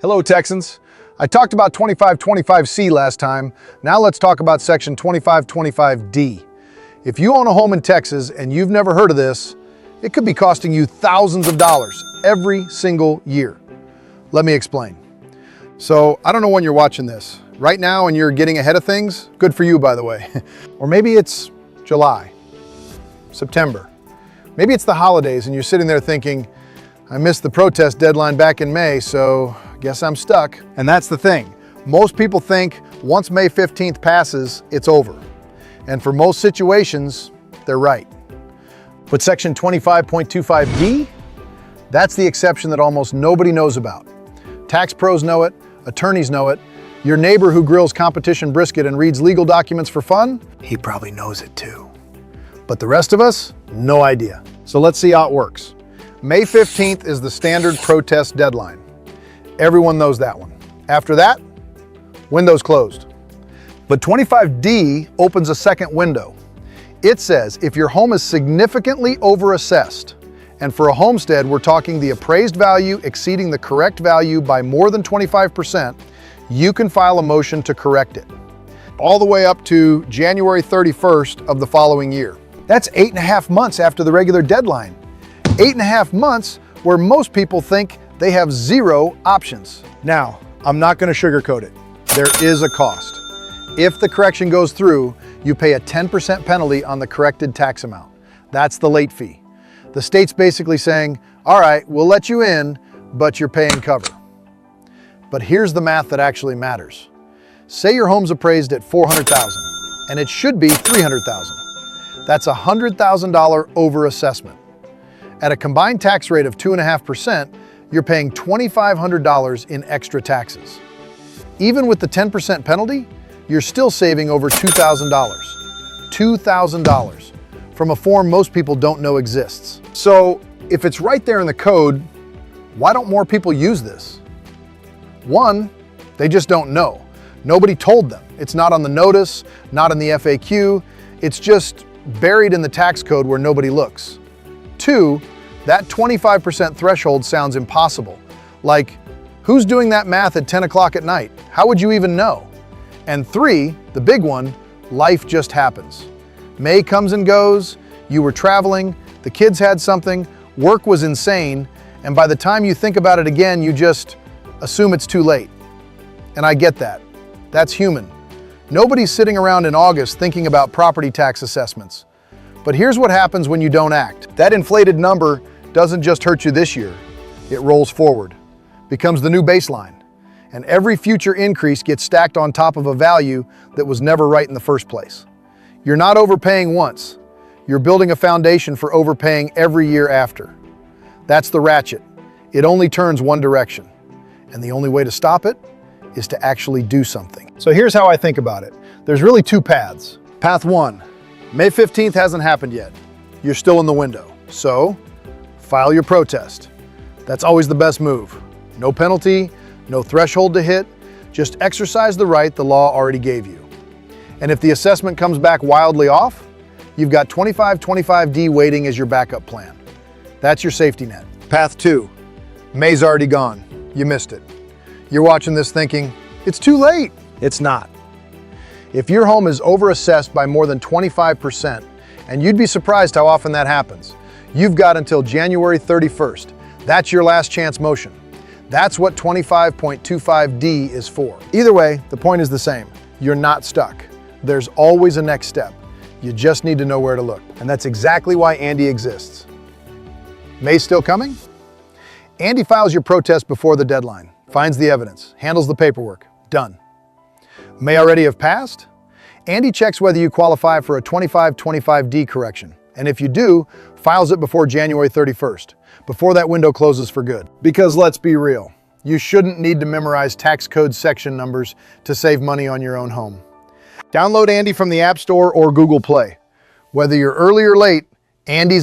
Hello, Texans. I talked about 2525C last time. Now let's talk about Section 2525D. If you own a home in Texas and you've never heard of this, it could be costing you thousands of dollars every single year. Let me explain. So I don't know when you're watching this. Right now and you're getting ahead of things, good for you, by the way. Or maybe it's July, September. Maybe it's the holidays and you're sitting there thinking, I missed the protest deadline back in May, so guess I'm stuck. And that's the thing. Most people think once May 15th passes, it's over. And for most situations, they're right. But Section 25.25D, that's the exception that almost nobody knows about. Tax pros know it, attorneys know it. Your neighbor who grills competition brisket and reads legal documents for fun, he probably knows it too. But the rest of us, no idea. So let's see how it works. May 15th is the standard protest deadline. Everyone knows that one. After that, window's closed. But 25D opens a second window. It says if your home is significantly overassessed, and for a homestead, we're talking the appraised value exceeding the correct value by more than 25%, you can file a motion to correct it, all the way up to January 31st of the following year. That's 8.5 months after the regular deadline. 8.5 months where most people think they have zero options. Now, I'm not going to sugarcoat it. There is a cost. If the correction goes through, you pay a 10% penalty on the corrected tax amount. That's the late fee. The state's basically saying, all right, we'll let you in, but you're paying cover. But here's the math that actually matters. Say your home's appraised at $400,000, and it should be $300,000. That's a $100,000 overassessment. At a combined tax rate of 2.5%, you're paying $2,500 in extra taxes. Even with the 10% penalty, you're still saving over $2,000. $2,000 from a form most people don't know exists. So if it's right there in the code, why don't more people use this? One, they just don't know. Nobody told them. It's not on the notice, not in the FAQ. It's just buried in the tax code where nobody looks. Two, that 25% threshold sounds impossible. Like, who's doing that math at 10 o'clock at night? How would you even know? And three, the big one, life just happens. May comes and goes, you were traveling, the kids had something, work was insane, and by the time you think about it again, you just assume it's too late. And I get that. That's human. Nobody's sitting around in August thinking about property tax assessments. But here's what happens when you don't act. That inflated number doesn't just hurt you this year, it rolls forward, becomes the new baseline. And every future increase gets stacked on top of a value that was never right in the first place. You're not overpaying once, you're building a foundation for overpaying every year after. That's the ratchet. It only turns one direction. And the only way to stop it is to actually do something. So here's how I think about it. There's really two paths. Path one, May 15th hasn't happened yet. You're still in the window. So, file your protest. That's always the best move. No penalty, no threshold to hit, just exercise the right the law already gave you. And if the assessment comes back wildly off, you've got 2525D waiting as your backup plan. That's your safety net. Path two, May's already gone. You missed it. You're watching this thinking, it's too late. It's not. If your home is overassessed by more than 25%, and you'd be surprised how often that happens, you've got until January 31st. That's your last chance motion. That's what 25.25D is for. Either way, the point is the same. You're not stuck. There's always a next step. You just need to know where to look. And that's exactly why Andy exists. May's still coming? Andy files your protest before the deadline, finds the evidence, handles the paperwork. Done. May already have passed? Andy checks whether you qualify for a 2525D correction. And if you do, files it before January 31st, before that window closes for good. Because let's be real, you shouldn't need to memorize tax code section numbers to save money on your own home. Download Andy from the App Store or Google Play. Whether you're early or late, Andy's